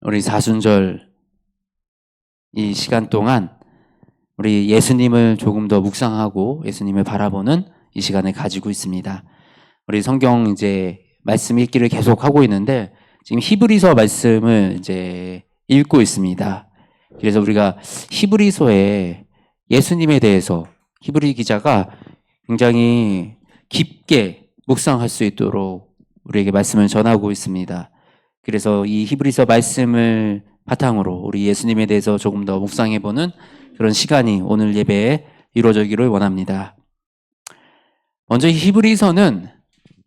우리 사순절 이 시간 동안 우리 예수님을 조금 더 묵상하고 예수님을 바라보는 이 시간을 가지고 있습니다. 우리 성경 이제 말씀 읽기를 계속 하고 있는데 지금 히브리서 말씀을 이제 읽고 있습니다. 그래서 우리가 히브리서에 예수님에 대해서 히브리 기자가 굉장히 깊게 묵상할 수 있도록 우리에게 말씀을 전하고 있습니다. 그래서 이 히브리서 말씀을 바탕으로 우리 예수님에 대해서 조금 더 묵상해보는 그런 시간이 오늘 예배에 이루어지기를 원합니다. 먼저 히브리서는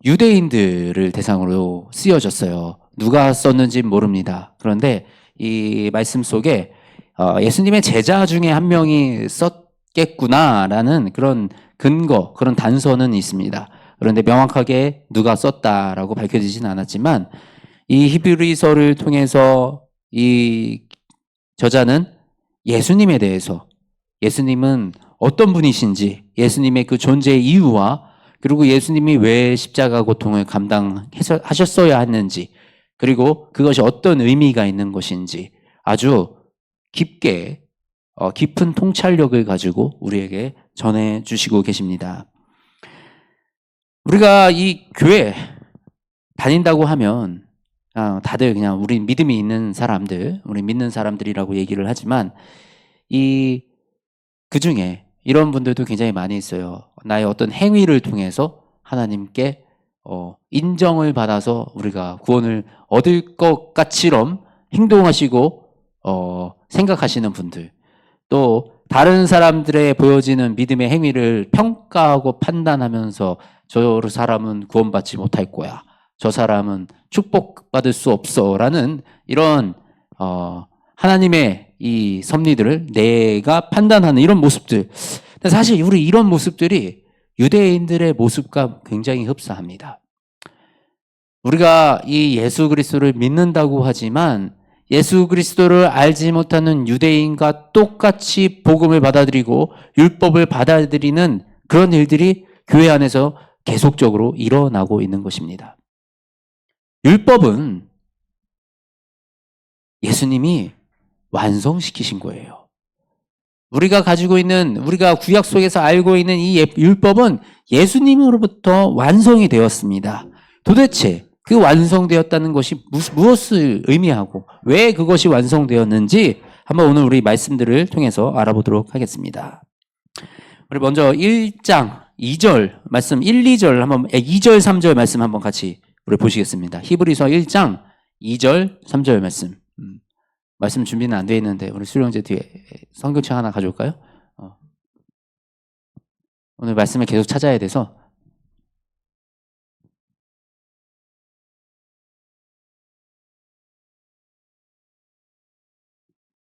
유대인들을 대상으로 쓰여졌어요. 누가 썼는지 모릅니다. 그런데 이 말씀 속에 예수님의 제자 중에 한 명이 썼겠구나라는 그런 근거, 그런 단서는 있습니다. 그런데 명확하게 누가 썼다라고 밝혀지진 않았지만 이 히브리서를 통해서 이 저자는 예수님에 대해서, 예수님은 어떤 분이신지, 예수님의 그 존재의 이유와 그리고 예수님이 왜 십자가 고통을 감당하셨어야 했는지, 그리고 그것이 어떤 의미가 있는 것인지 아주 깊게 깊은 통찰력을 가지고 우리에게 전해주시고 계십니다. 우리가 이 교회 다닌다고 하면 다들 그냥 우리 믿음이 있는 사람들, 우리 믿는 사람들이라고 얘기를 하지만 그 중에 이런 분들도 굉장히 많이 있어요. 나의 어떤 행위를 통해서 하나님께 인정을 받아서 우리가 구원을 얻을 것 같이럼 행동하시고 생각하시는 분들, 또 다른 사람들의 보여지는 믿음의 행위를 평가하고 판단하면서 저 사람은 구원받지 못할 거야, 저 사람은 축복받을 수 없어 라는 이런 하나님의 이 섭리들을 내가 판단하는 이런 모습들, 사실 우리 이런 모습들이 유대인들의 모습과 굉장히 흡사합니다. 우리가 이 예수 그리스도를 믿는다고 하지만 예수 그리스도를 알지 못하는 유대인과 똑같이 복음을 받아들이고 율법을 받아들이는 그런 일들이 교회 안에서 계속적으로 일어나고 있는 것입니다. 율법은 예수님이 완성시키신 거예요. 우리가 가지고 있는, 우리가 구약 속에서 알고 있는 이 율법은 예수님으로부터 완성이 되었습니다. 도대체 그 완성되었다는 것이 무엇을 의미하고 왜 그것이 완성되었는지 한번 오늘 우리 말씀들을 통해서 알아보도록 하겠습니다. 우리 먼저 1장 2절 말씀 1, 2절 한번 2절 3절 말씀 한번 같이 우리 보시겠습니다. 히브리서 1장 2절 3절 말씀 준비는 안 되어 있는데 우리 수령제 뒤에 성경책 하나 가져올까요? 오늘 말씀을 계속 찾아야 돼서.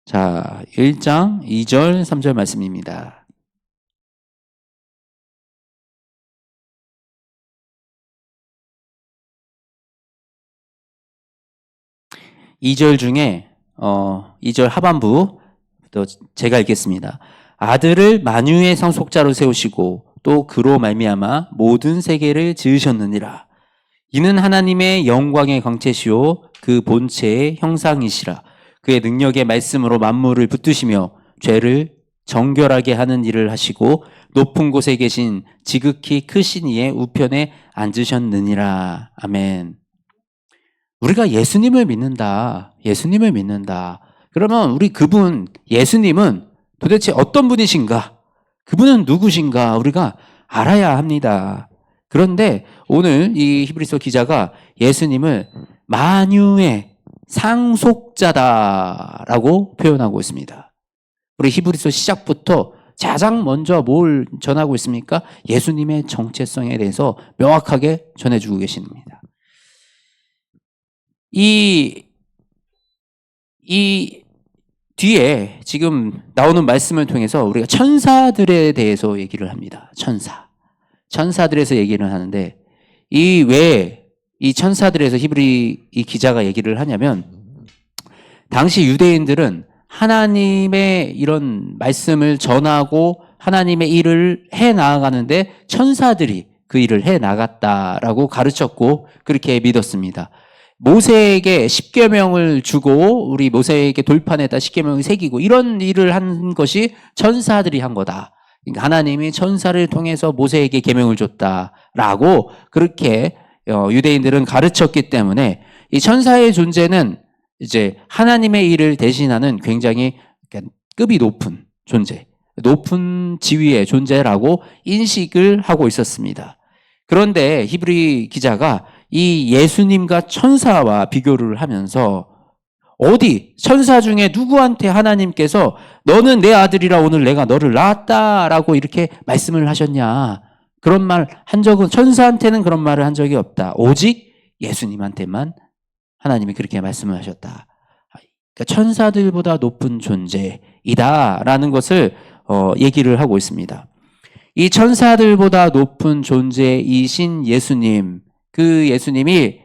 자, 1장 2절 3절 말씀입니다. 이 절 중에 2절 하반부부터 제가 읽겠습니다. 아들을 만유의 상속자로 세우시고 또 그로 말미암아 모든 세계를 지으셨느니라. 이는 하나님의 영광의 광채시요 그 본체의 형상이시라. 그의 능력의 말씀으로 만물을 붙드시며 죄를 정결하게 하는 일을 하시고 높은 곳에 계신 지극히 크신 이의 우편에 앉으셨느니라. 아멘. 우리가 예수님을 믿는다. 예수님을 믿는다. 그러면 우리 그분 예수님은 도대체 어떤 분이신가? 그분은 누구신가? 우리가 알아야 합니다. 그런데 오늘 이 히브리서 기자가 예수님을 만유의 상속자다라고 표현하고 있습니다. 우리 히브리서 시작부터 가장 먼저 뭘 전하고 있습니까? 예수님의 정체성에 대해서 명확하게 전해주고 계십니다. 이 뒤에 지금 나오는 말씀을 통해서 우리가 천사들에 대해서 얘기를 합니다. 천사들에서 얘기를 하는데 왜 이 천사들에서 히브리 이 기자가 얘기를 하냐면 당시 유대인들은 하나님의 이런 말씀을 전하고 하나님의 일을 해 나아가는데 천사들이 그 일을 해 나갔다라고 가르쳤고 그렇게 믿었습니다. 모세에게 십계명을 주고 우리 모세에게 돌판에다 십계명을 새기고 이런 일을 한 것이 천사들이 한 거다. 그러니까 하나님이 천사를 통해서 모세에게 계명을 줬다라고 그렇게 유대인들은 가르쳤기 때문에 이 천사의 존재는 이제 하나님의 일을 대신하는 굉장히 급이 높은 존재, 높은 지위의 존재라고 인식을 하고 있었습니다. 그런데 히브리 기자가 이 예수님과 천사와 비교를 하면서 어디 천사 중에 누구한테 하나님께서 너는 내 아들이라 오늘 내가 너를 낳았다라고 이렇게 말씀을 하셨냐. 그런 말 한 적은, 천사한테는 그런 말을 한 적이 없다. 오직 예수님한테만 하나님이 그렇게 말씀을 하셨다. 그러니까 천사들보다 높은 존재이다라는 것을 얘기를 하고 있습니다. 이 천사들보다 높은 존재이신 예수님, 그 예수님이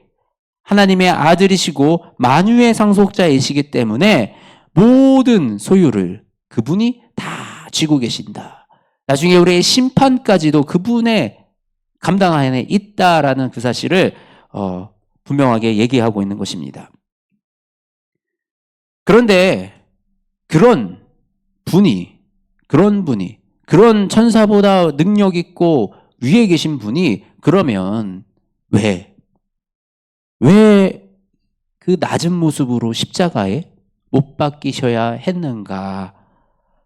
하나님의 아들이시고 만유의 상속자이시기 때문에 모든 소유를 그분이 다 쥐고 계신다. 나중에 우리의 심판까지도 그분의 감당 안에 있다라는 그 사실을 분명하게 얘기하고 있는 것입니다. 그런데 그런 분이, 그런 천사보다 능력 있고 위에 계신 분이 그러면 왜 그 낮은 모습으로 십자가에 못 박히셔야 했는가?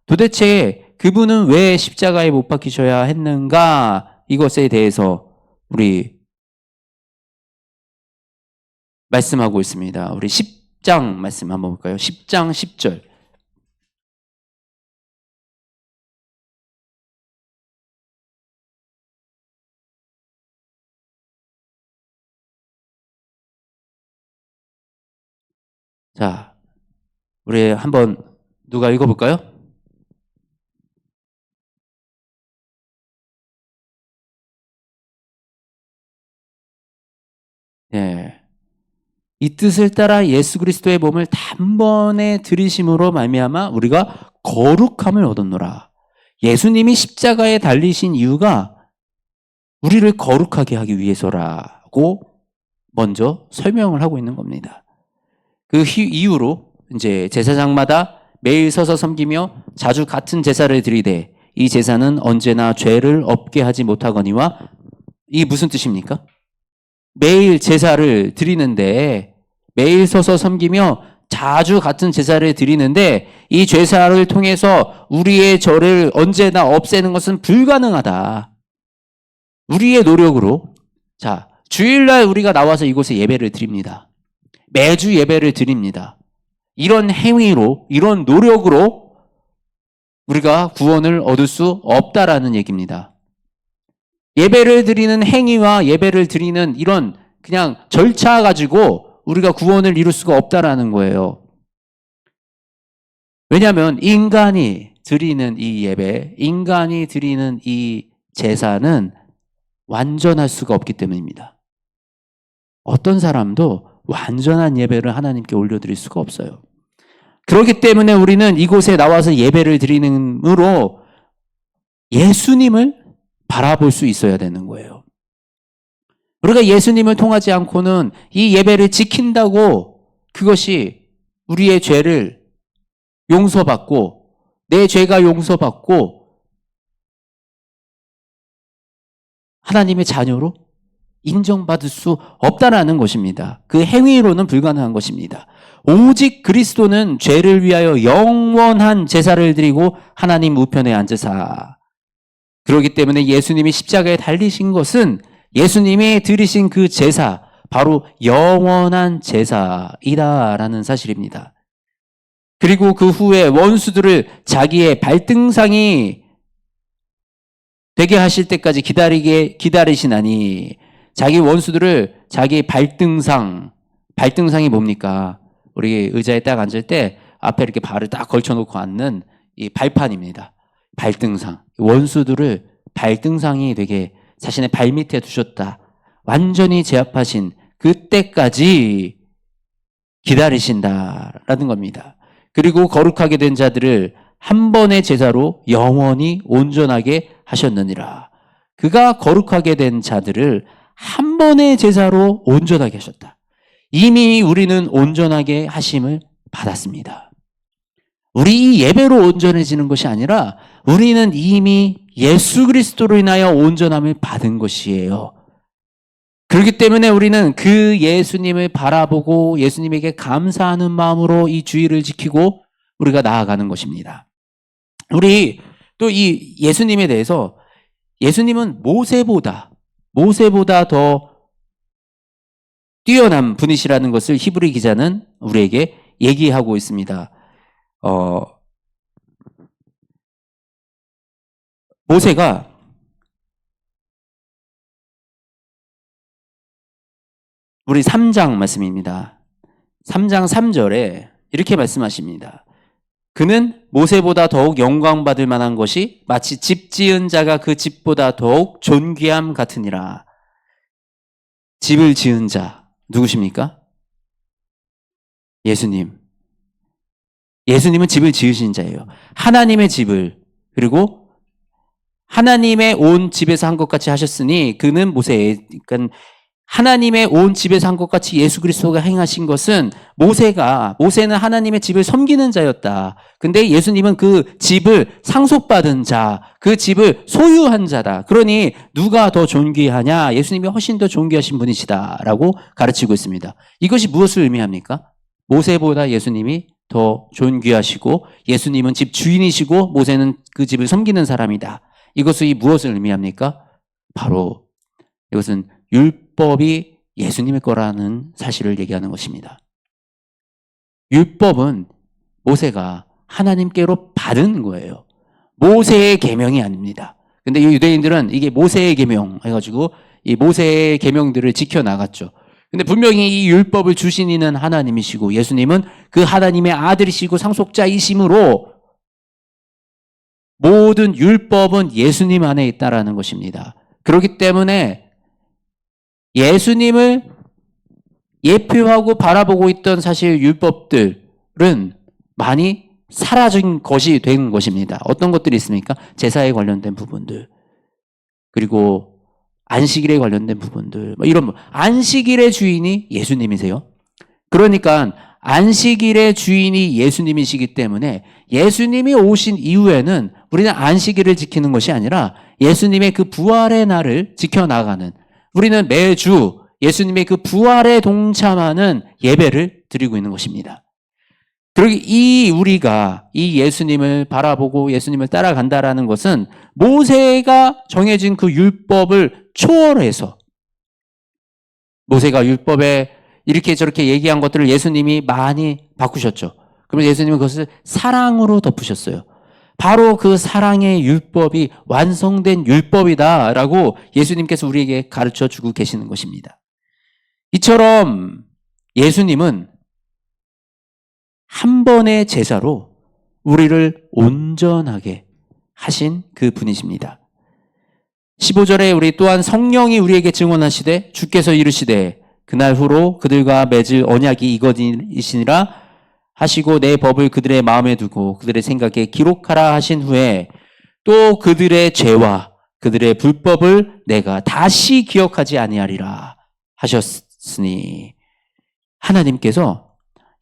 도대체 그분은 왜 십자가에 못 박히셔야 했는가? 이것에 대해서 우리 말씀하고 있습니다. 우리 10장 말씀 한번 볼까요? 10장 10절. 자, 우리 한번 누가 읽어볼까요? 예. 이 뜻을 따라 예수 그리스도의 몸을 단번에 들이심으로 말미암아 우리가 거룩함을 얻었노라. 예수님이 십자가에 달리신 이유가 우리를 거룩하게 하기 위해서라고 먼저 설명을 하고 있는 겁니다. 그 이유로 이제 제사장마다 매일 서서 섬기며 자주 같은 제사를 드리되 이 제사는 언제나 죄를 없게 하지 못하거니와, 이게 무슨 뜻입니까? 매일 제사를 드리는데, 매일 서서 섬기며 자주 같은 제사를 드리는데 이 제사를 통해서 우리의 죄를 언제나 없애는 것은 불가능하다. 우리의 노력으로. 자, 주일날 우리가 나와서 이곳에 예배를 드립니다. 매주 예배를 드립니다. 이런 행위로, 이런 노력으로 우리가 구원을 얻을 수 없다라는 얘기입니다. 예배를 드리는 행위와 예배를 드리는 이런 그냥 절차 가지고 우리가 구원을 이룰 수가 없다라는 거예요. 왜냐하면 인간이 드리는 이 예배, 인간이 드리는 이 제사는 완전할 수가 없기 때문입니다. 어떤 사람도 완전한 예배를 하나님께 올려드릴 수가 없어요. 그렇기 때문에 우리는 이곳에 나와서 예배를 드리는으로 예수님을 바라볼 수 있어야 되는 거예요. 우리가 예수님을 통하지 않고는 이 예배를 지킨다고 그것이 우리의 죄를 용서받고 내 죄가 용서받고 하나님의 자녀로 인정받을 수 없다라는 것입니다. 그 행위로는 불가능한 것입니다. 오직 그리스도는 죄를 위하여 영원한 제사를 드리고 하나님 우편에 앉으사. 그렇기 때문에 예수님이 십자가에 달리신 것은 예수님이 드리신 그 제사, 바로 영원한 제사이다라는 사실입니다. 그리고 그 후에 원수들을 자기의 발등상이 되게 하실 때까지 기다리시나니, 자기 원수들을 자기 발등상이 뭡니까? 우리 의자에 딱 앉을 때 앞에 이렇게 발을 딱 걸쳐놓고 앉는 이 발판입니다. 발등상. 원수들을 발등상이 되게 자신의 발밑에 두셨다. 완전히 제압하신 그때까지 기다리신다라는 겁니다. 그리고 거룩하게 된 자들을 한 번의 제사로 영원히 온전하게 하셨느니라. 그가 거룩하게 된 자들을 한 번의 제사로 온전하게 하셨다. 이미 우리는 온전하게 하심을 받았습니다. 우리 예배로 온전해지는 것이 아니라 우리는 이미 예수 그리스도로 인하여 온전함을 받은 것이에요. 그렇기 때문에 우리는 그 예수님을 바라보고 예수님에게 감사하는 마음으로 이 주의를 지키고 우리가 나아가는 것입니다. 우리 또 이 예수님에 대해서 예수님은 모세보다 더 뛰어난 분이시라는 것을 히브리 기자는 우리에게 얘기하고 있습니다. 모세가 우리 3장 말씀입니다. 3장 3절에 이렇게 말씀하십니다. 그는 모세보다 더욱 영광받을 만한 것이 마치 집 지은 자가 그 집보다 더욱 존귀함 같으니라. 집을 지은 자 누구십니까? 예수님. 예수님은 집을 지으신 자예요. 하나님의 집을, 그리고 하나님의 온 집에서 한 것 같이 하셨으니 그는 그러니까 하나님의 온 집에서 한 것 같이 예수 그리스도가 행하신 것은 모세는 하나님의 집을 섬기는 자였다. 근데 예수님은 그 집을 상속받은 자, 그 집을 소유한 자다. 그러니 누가 더 존귀하냐? 예수님이 훨씬 더 존귀하신 분이시다라고 가르치고 있습니다. 이것이 무엇을 의미합니까? 모세보다 예수님이 더 존귀하시고 예수님은 집 주인이시고 모세는 그 집을 섬기는 사람이다. 이것이 무엇을 의미합니까? 바로 이것은 율법이 예수님의 거라는 사실을 얘기하는 것입니다. 율법은 모세가 하나님께로 받은 거예요. 모세의 계명이 아닙니다. 근데 유대인들은 이게 모세의 계명 해가지고 이 모세의 계명들을 지켜나갔죠. 근데 분명히 이 율법을 주신 이는 하나님이시고 예수님은 그 하나님의 아들이시고 상속자이심으로 모든 율법은 예수님 안에 있다라는 것입니다. 그렇기 때문에 예수님을 예표하고 바라보고 있던 사실 율법들은 많이 사라진 것이 된 것입니다. 어떤 것들이 있습니까? 제사에 관련된 부분들, 그리고 안식일에 관련된 부분들, 이런 안식일의 주인이 예수님이세요. 그러니까 안식일의 주인이 예수님이시기 때문에 예수님이 오신 이후에는 우리는 안식일을 지키는 것이 아니라 예수님의 그 부활의 날을 지켜나가는, 우리는 매주 예수님의 그 부활에 동참하는 예배를 드리고 있는 것입니다. 그리고 우리가 이 예수님을 바라보고 예수님을 따라간다라는 것은 모세가 정해진 그 율법을 초월해서, 모세가 율법에 이렇게 저렇게 얘기한 것들을 예수님이 많이 바꾸셨죠. 그러면 예수님은 그것을 사랑으로 덮으셨어요. 바로 그 사랑의 율법이 완성된 율법이다라고 예수님께서 우리에게 가르쳐 주고 계시는 것입니다. 이처럼 예수님은 한 번의 제사로 우리를 온전하게 하신 그 분이십니다. 15절에 우리 또한 성령이 우리에게 증언하시되 주께서 이르시되 그날 후로 그들과 맺을 언약이 이것이니라 하시고 내 법을 그들의 마음에 두고 그들의 생각에 기록하라 하신 후에 또 그들의 죄와 그들의 불법을 내가 다시 기억하지 아니하리라 하셨으니, 하나님께서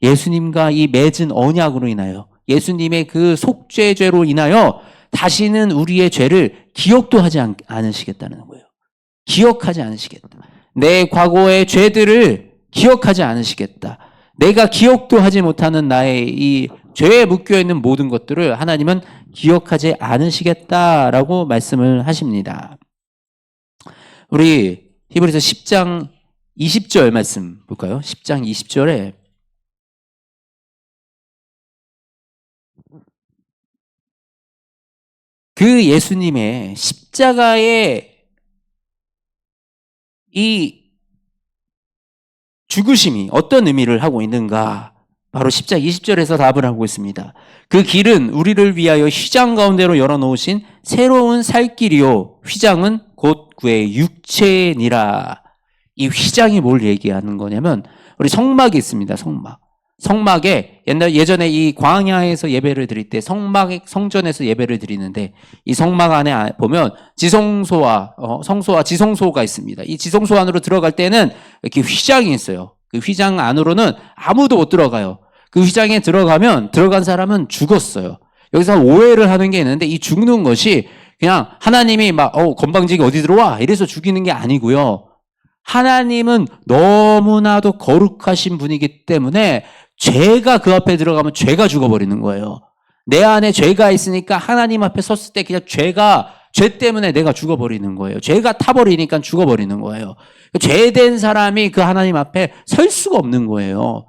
예수님과 이 맺은 언약으로 인하여 예수님의 그 속죄죄로 인하여 다시는 우리의 죄를 기억도 하지 않으시겠다는 거예요. 기억하지 않으시겠다. 내 과거의 죄들을 기억하지 않으시겠다. 내가 기억도 하지 못하는 나의 이 죄에 묶여있는 모든 것들을 하나님은 기억하지 않으시겠다라고 말씀을 하십니다. 우리 히브리서 10장 20절 말씀 볼까요? 10장 20절에 그 예수님의 십자가의 이 죽으심이 어떤 의미를 하고 있는가? 바로 10장 20절에서 답을 하고 있습니다. 그 길은 우리를 위하여 휘장 가운데로 열어놓으신 새로운 살 길이요 휘장은 곧 그의 육체니라. 이 휘장이 뭘 얘기하는 거냐면 우리 성막이 있습니다. 성막에 예전에 이 광야에서 예배를 드릴 때 성전에서 예배를 드리는데 이 성막 안에 보면 지성소와 성소와 지성소가 있습니다. 이 지성소 안으로 들어갈 때는 이렇게 휘장이 있어요. 그 휘장 안으로는 아무도 못 들어가요. 그 휘장에 들어간 사람은 죽었어요. 여기서 오해를 하는 게 있는데 이 죽는 것이 그냥 하나님이 막 건방지게 어디 들어와 이래서 죽이는 게 아니고요. 하나님은 너무나도 거룩하신 분이기 때문에 죄가 그 앞에 들어가면 죄가 죽어버리는 거예요. 내 안에 죄가 있으니까 하나님 앞에 섰을 때 그냥 죄 때문에 내가 죽어버리는 거예요. 죄가 타버리니까 죽어버리는 거예요. 죄된 사람이 그 하나님 앞에 설 수가 없는 거예요.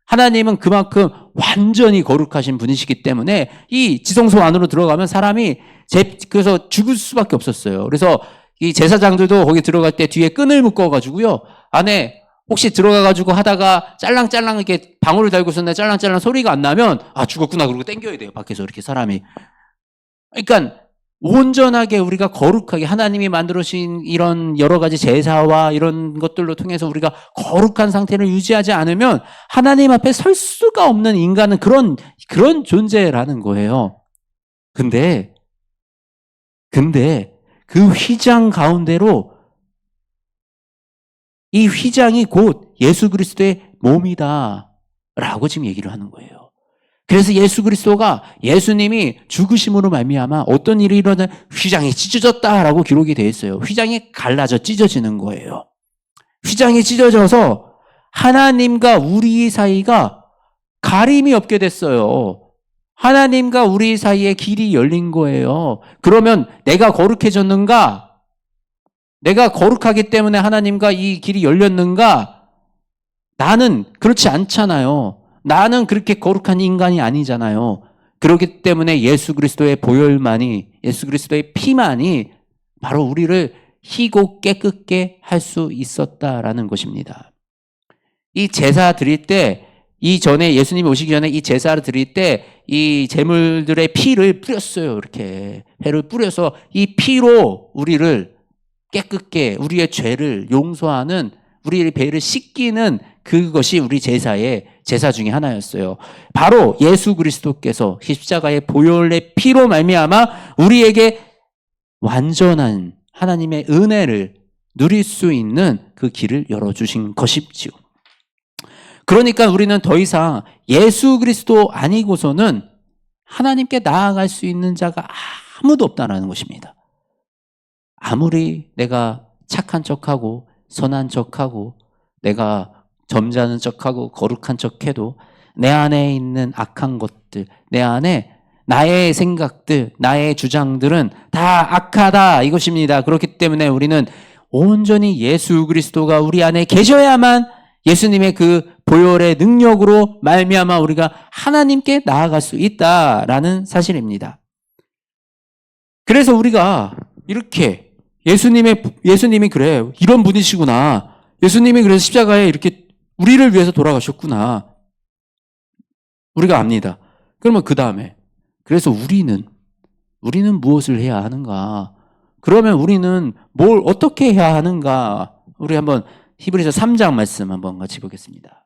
하나님은 그만큼 완전히 거룩하신 분이시기 때문에 이 지성소 안으로 들어가면 사람이 그래서 죽을 수밖에 없었어요. 그래서 이 제사장들도 거기 들어갈 때 뒤에 끈을 묶어가지고요. 안에 혹시 들어가가지고 하다가 짤랑짤랑 이렇게 방울을 달고 있었는데 짤랑짤랑 소리가 안 나면 죽었구나 그러고 땡겨야 돼요. 밖에서 이렇게 사람이. 그러니까 온전하게 우리가 거룩하게 하나님이 만들어주신 이런 여러 가지 제사와 이런 것들로 통해서 우리가 거룩한 상태를 유지하지 않으면 하나님 앞에 설 수가 없는 인간은 그런 존재라는 거예요. 근데 그 휘장 가운데로 이 휘장이 곧 예수 그리스도의 몸이다 라고 지금 얘기를 하는 거예요. 그래서 예수 그리스도가 예수님이 죽으심으로 말미암아 어떤 일이 일어나 휘장이 찢어졌다라고 기록이 되어 있어요. 휘장이 갈라져 찢어지는 거예요. 휘장이 찢어져서 하나님과 우리 사이가 가림이 없게 됐어요. 하나님과 우리 사이에 길이 열린 거예요. 그러면 내가 거룩해졌는가? 내가 거룩하기 때문에 하나님과 이 길이 열렸는가? 나는 그렇지 않잖아요. 나는 그렇게 거룩한 인간이 아니잖아요. 그렇기 때문에 예수 그리스도의 보혈만이, 예수 그리스도의 피만이 바로 우리를 희고 깨끗게 할 수 있었다라는 것입니다. 이 제사 드릴 때, 이전에 예수님이 오시기 전에 이 제사를 드릴 때 이 제물들의 피를 뿌렸어요. 이렇게 배를 뿌려서 이 피로 우리를 깨끗게 우리의 죄를 용서하는, 우리의 배를 씻기는 그것이 우리 제사 중에 하나였어요. 바로 예수 그리스도께서 십자가의 보혈의 피로 말미암아 우리에게 완전한 하나님의 은혜를 누릴 수 있는 그 길을 열어주신 것이지요. 그러니까 우리는 더 이상 예수 그리스도 아니고서는 하나님께 나아갈 수 있는 자가 아무도 없다는 것입니다. 아무리 내가 착한 척하고 선한 척하고 내가 점잖은 척하고 거룩한 척해도 내 안에 있는 악한 것들, 내 안에 나의 생각들, 나의 주장들은 다 악하다 이것입니다. 그렇기 때문에 우리는 온전히 예수 그리스도가 우리 안에 계셔야만 예수님의 그 보혈의 능력으로 말미암아 우리가 하나님께 나아갈 수 있다라는 사실입니다. 그래서 우리가 이렇게 예수님이 그래 이런 분이시구나. 예수님이 그래서 십자가에 이렇게 우리를 위해서 돌아가셨구나. 우리가 압니다. 그러면 그 다음에 그래서 우리는 무엇을 해야 하는가? 그러면 우리는 뭘 어떻게 해야 하는가? 우리 한번 히브리서 3장 말씀 한번 같이 보겠습니다.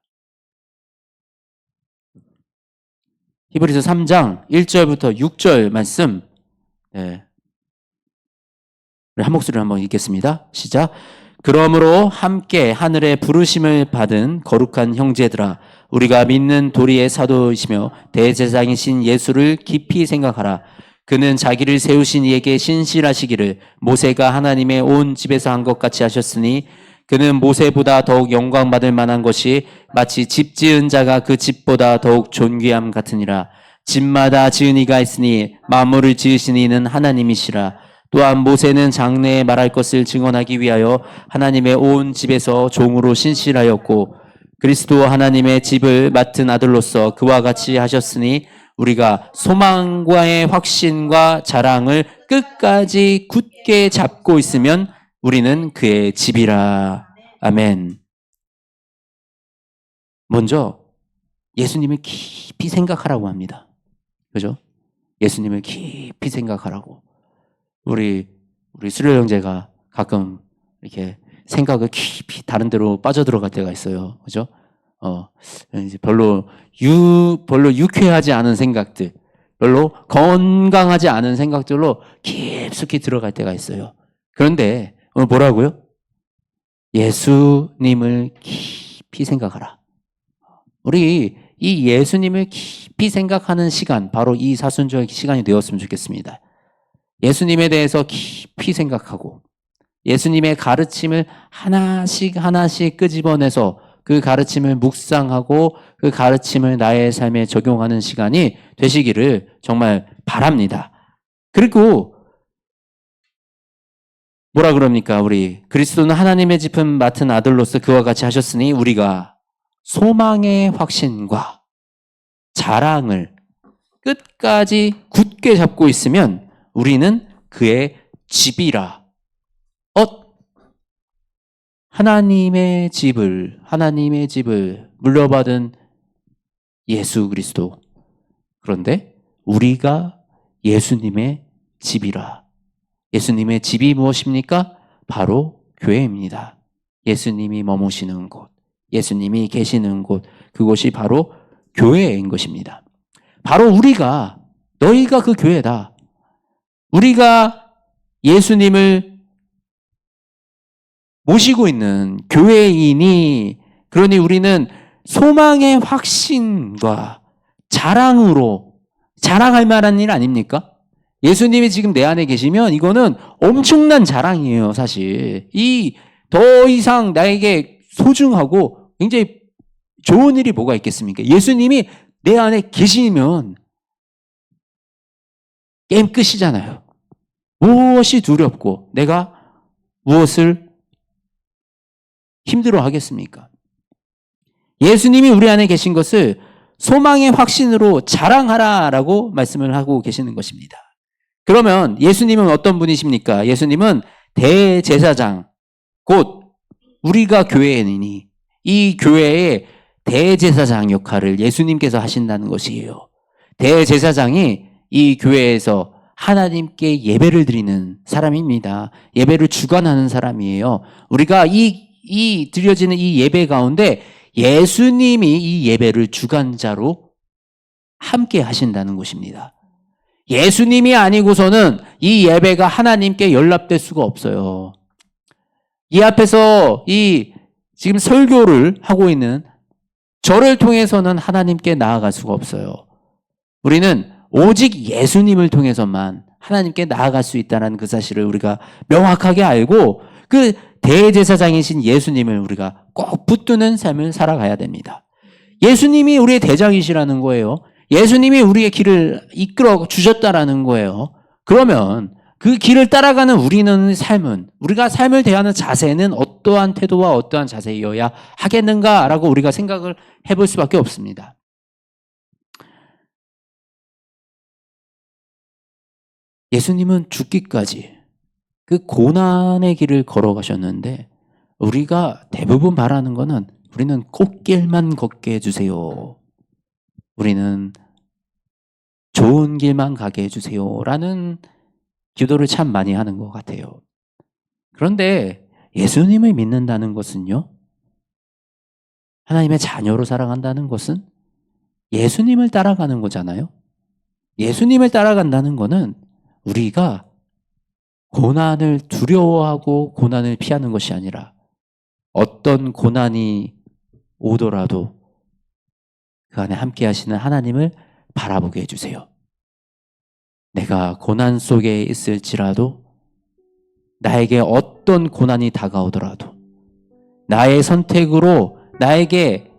히브리서 3장 1절부터 6절 말씀. 네. 우리 한 목소리로 한번 읽겠습니다. 시작. 그러므로 함께 하늘의 부르심을 받은 거룩한 형제들아, 우리가 믿는 도리의 사도이시며 대제사장이신 예수를 깊이 생각하라. 그는 자기를 세우신 이에게 신실하시기를 모세가 하나님의 온 집에서 한 것 같이 하셨으니, 그는 모세보다 더욱 영광받을 만한 것이 마치 집 지은 자가 그 집보다 더욱 존귀함 같으니라. 집마다 지은 이가 있으니 만물을 지으신 이는 하나님이시라. 또한 모세는 장래에 말할 것을 증언하기 위하여 하나님의 온 집에서 종으로 신실하였고, 그리스도 하나님의 집을 맡은 아들로서 그와 같이 하셨으니 우리가 소망과의 확신과 자랑을 끝까지 굳게 잡고 있으면 우리는 그의 집이라. 아멘. 먼저 예수님을 깊이 생각하라고 합니다. 그죠? 예수님을 깊이 생각하라고. 우리 수련 형제가 가끔 이렇게 생각을 깊이 다른 데로 빠져들어갈 때가 있어요. 그죠? 이제 별로 유쾌하지 않은 생각들, 별로 건강하지 않은 생각들로 깊숙이 들어갈 때가 있어요. 그런데 오늘 뭐라고요? 예수님을 깊이 생각하라. 우리 이 예수님을 깊이 생각하는 시간, 바로 이 사순절 시간이 되었으면 좋겠습니다. 예수님에 대해서 깊이 생각하고 예수님의 가르침을 하나씩 하나씩 끄집어내서 그 가르침을 묵상하고 그 가르침을 나의 삶에 적용하는 시간이 되시기를 정말 바랍니다. 그리고 뭐라 그럽니까? 우리 그리스도는 하나님의 짚음 맡은 아들로서 그와 같이 하셨으니 우리가 소망의 확신과 자랑을 끝까지 굳게 잡고 있으면 우리는 그의 집이라. 하나님의 집을 물려받은 예수 그리스도. 그런데 우리가 예수님의 집이라. 예수님의 집이 무엇입니까? 바로 교회입니다. 예수님이 머무시는 곳, 예수님이 계시는 곳, 그곳이 바로 교회인 것입니다. 바로 너희가 그 교회다. 우리가 예수님을 모시고 있는 교회이니, 그러니 우리는 소망의 확신과 자랑할 만한 일 아닙니까? 예수님이 지금 내 안에 계시면 이거는 엄청난 자랑이에요, 사실. 더 이상 나에게 소중하고 굉장히 좋은 일이 뭐가 있겠습니까? 예수님이 내 안에 계시면 게임 끝이잖아요. 무엇이 두렵고 내가 무엇을 힘들어 하겠습니까? 예수님이 우리 안에 계신 것을 소망의 확신으로 자랑하라라고 말씀을 하고 계시는 것입니다. 그러면 예수님은 어떤 분이십니까? 예수님은 대제사장, 곧 우리가 교회이니 이 교회의 대제사장 역할을 예수님께서 하신다는 것이에요. 대제사장이 이 교회에서 하나님께 예배를 드리는 사람입니다. 예배를 주관하는 사람이에요. 우리가 드려지는 이 예배 가운데 예수님이 이 예배를 주관자로 함께 하신다는 것입니다. 예수님이 아니고서는 이 예배가 하나님께 연락될 수가 없어요. 이 앞에서 지금 설교를 하고 있는 저를 통해서는 하나님께 나아갈 수가 없어요. 우리는 오직 예수님을 통해서만 하나님께 나아갈 수 있다는 그 사실을 우리가 명확하게 알고 그 대제사장이신 예수님을 우리가 꼭 붙드는 삶을 살아가야 됩니다. 예수님이 우리의 대장이시라는 거예요. 예수님이 우리의 길을 이끌어 주셨다라는 거예요. 그러면 그 길을 따라가는 우리가 삶을 대하는 자세는 어떠한 태도와 어떠한 자세여야 하겠는가라고 우리가 생각을 해볼 수밖에 없습니다. 예수님은 죽기까지 그 고난의 길을 걸어가셨는데 우리가 대부분 바라는 거는 우리는 꽃길만 걷게 해주세요. 우리는 좋은 길만 가게 해주세요. 라는 기도를 참 많이 하는 것 같아요. 그런데 예수님을 믿는다는 것은요, 하나님의 자녀로 살아간다는 것은 예수님을 따라가는 거잖아요. 예수님을 따라간다는 것은 우리가 고난을 두려워하고 고난을 피하는 것이 아니라 어떤 고난이 오더라도 그 안에 함께 하시는 하나님을 바라보게 해주세요. 내가 고난 속에 있을지라도 나에게 어떤 고난이 다가오더라도 나의 선택으로 나에게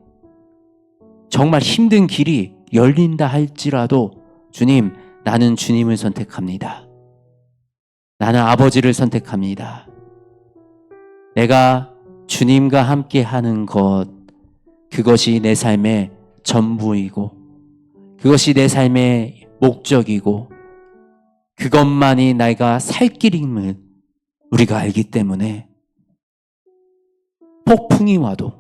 정말 힘든 길이 열린다 할지라도 주님, 나는 주님을 선택합니다. 나는 아버지를 선택합니다. 내가 주님과 함께 하는 것, 그것이 내 삶의 전부이고 그것이 내 삶의 목적이고 그것만이 내가 살 길임을 우리가 알기 때문에 폭풍이 와도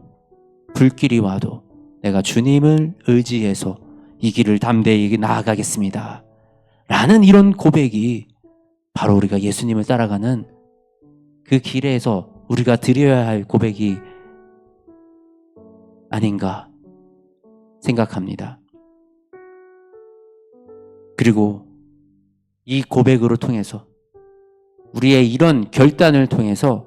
불길이 와도 내가 주님을 의지해서 이 길을 담대히 나아가겠습니다. 라는 이런 고백이 바로 우리가 예수님을 따라가는 그 길에서 우리가 드려야 할 고백이 아닌가 생각합니다. 그리고 이 고백으로 통해서 우리의 이런 결단을 통해서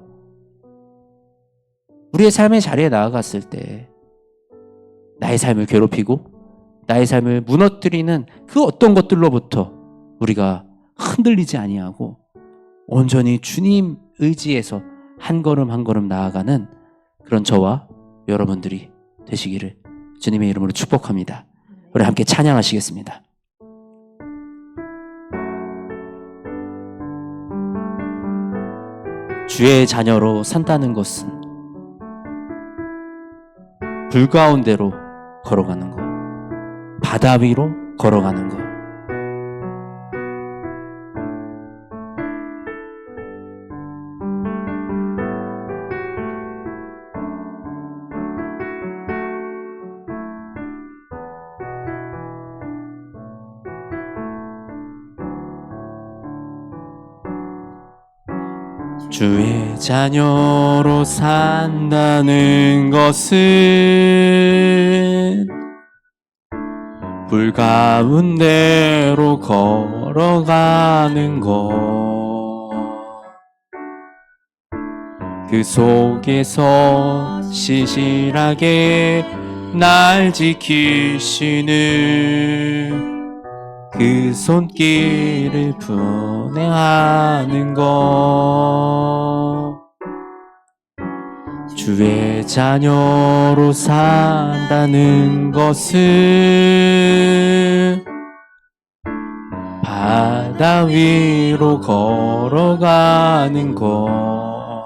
우리의 삶의 자리에 나아갔을 때 나의 삶을 괴롭히고 나의 삶을 무너뜨리는 그 어떤 것들로부터 우리가 흔들리지 아니하고 온전히 주님 의지에서 한 걸음 한 걸음 나아가는 그런 저와 여러분들이 되시기를 주님의 이름으로 축복합니다. 우리 함께 찬양하시겠습니다. 주의 자녀로 산다는 것은 불 가운데로 걸어가는 것, 바다 위로 걸어가는 것, 주의 자녀로 산다는 것은 불 가운데로 걸어가는 것, 그 속에서 시실하게 날 지키시는 그 손길을 분행하는 것, 주의 자녀로 산다는 것은 바다 위로 걸어가는 것,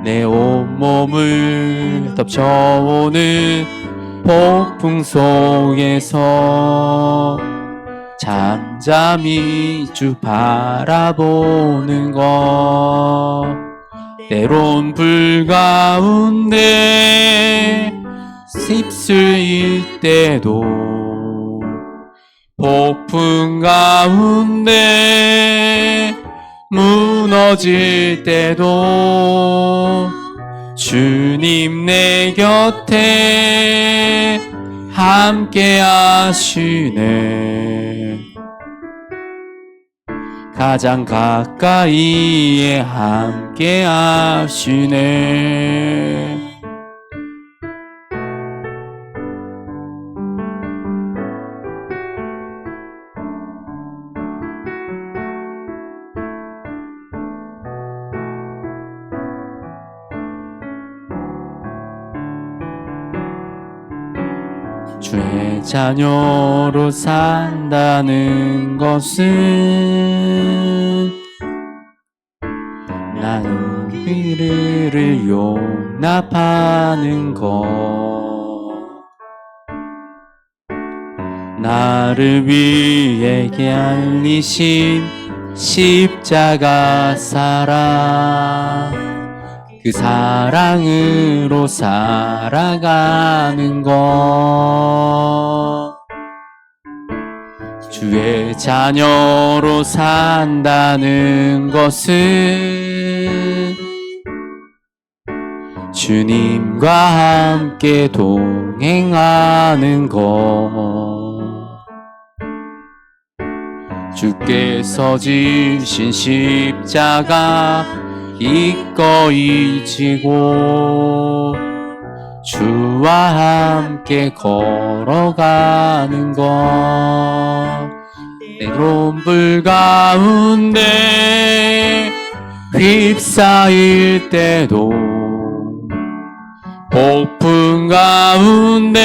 내 온몸을 덮쳐오는 폭풍 속에서 잠잠히 주 바라보는 것, 때론 불 가운데 휩쓸릴 때도 폭풍 가운데 무너질 때도 주님 내 곁에 함께 하시네, 가장 가까이에 함께 하시네. 주의 자녀로 산다는 것은 나는 우리를 용납하는 것, 나를 위해 갈리신 십자가 사랑, 그 사랑으로 살아가는 것, 주의 자녀로 산다는 것은 주님과 함께 동행하는 것, 주께서 지신 십자가 기꺼이 지고 주와 함께 걸어가는 것, 때론 불 가운데 휩싸일 때도 폭풍 가운데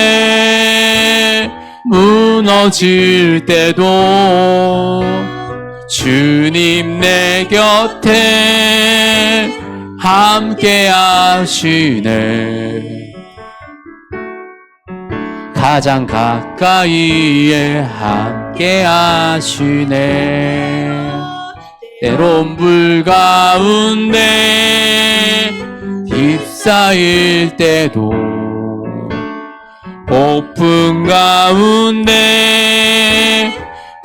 무너질 때도 주님 내 곁에 함께 하시네, 가장 가까이에 함께 하시네, 때론 불 가운데 휩싸일 때도 폭풍 가운데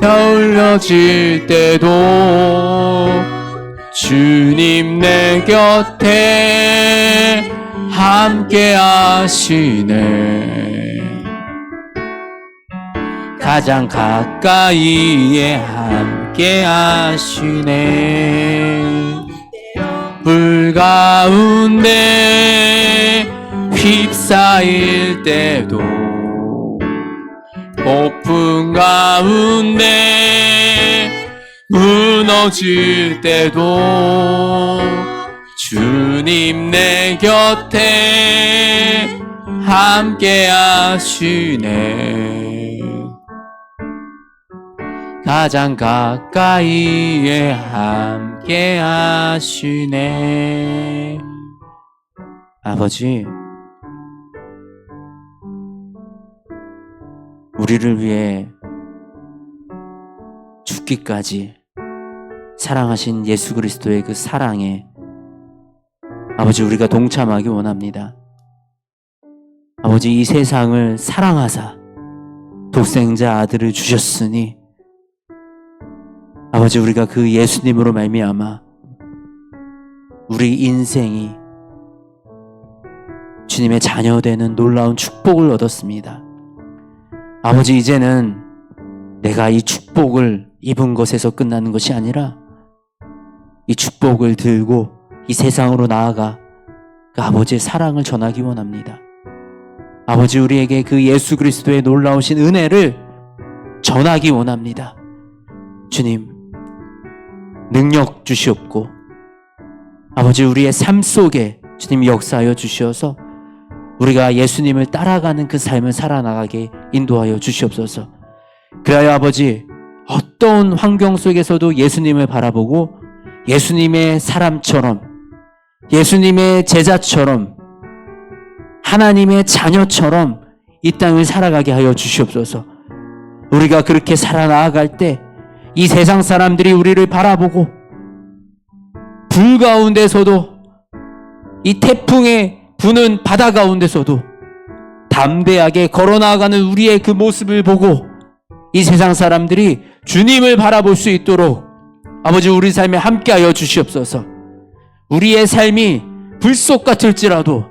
떨려질 때도 주님 내 곁에 함께 하시네, 가장 가까이에 함께 하시네, 불 가운데 휩싸일 때도 폭풍 가운데 무너질 때도 주님 내 곁에 함께 하시네. 가장 가까이에 함께 하시네. 아버지, 우리를 위해 죽기까지 사랑하신 예수 그리스도의 그 사랑에 아버지 우리가 동참하기 원합니다. 아버지, 이 세상을 사랑하사 독생자 아들을 주셨으니 아버지, 우리가 그 예수님으로 말미암아 우리 인생이 주님의 자녀되는 놀라운 축복을 얻었습니다. 아버지, 이제는 내가 이 축복을 입은 것에서 끝나는 것이 아니라 이 축복을 들고 이 세상으로 나아가 그 아버지의 사랑을 전하기 원합니다. 아버지, 우리에게 그 예수 그리스도의 놀라우신 은혜를 전하기 원합니다. 주님, 능력 주시옵고 아버지, 우리의 삶 속에 주님 역사하여 주시어서 우리가 예수님을 따라가는 그 삶을 살아나가게 인도하여 주시옵소서. 그래야 아버지, 어떤 환경 속에서도 예수님을 바라보고 예수님의 사람처럼, 예수님의 제자처럼, 하나님의 자녀처럼 이 땅을 살아가게 하여 주시옵소서. 우리가 그렇게 살아나아갈 때 이 세상 사람들이 우리를 바라보고 불 가운데서도, 이 태풍에 부는 바다 가운데서도 담대하게 걸어나가는 우리의 그 모습을 보고 이 세상 사람들이 주님을 바라볼 수 있도록 아버지, 우리 삶에 함께하여 주시옵소서. 우리의 삶이 불속 같을지라도,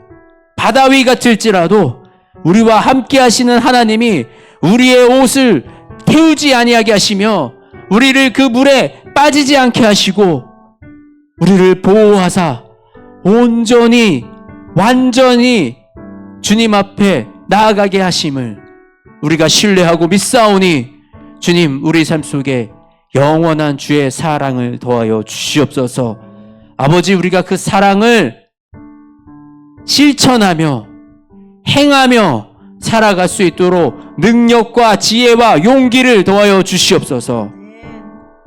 바다 위 같을지라도 우리와 함께 하시는 하나님이 우리의 옷을 태우지 아니하게 하시며 우리를 그 물에 빠지지 않게 하시고 우리를 보호하사 온전히 완전히 주님 앞에 나아가게 하심을 우리가 신뢰하고 믿사오니 주님, 우리 삶 속에 영원한 주의 사랑을 더하여 주시옵소서. 아버지, 우리가 그 사랑을 실천하며 행하며 살아갈 수 있도록 능력과 지혜와 용기를 더하여 주시옵소서.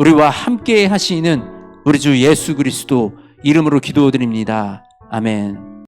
우리와 함께 하시는 우리 주 예수 그리스도 이름으로 기도드립니다. 아멘.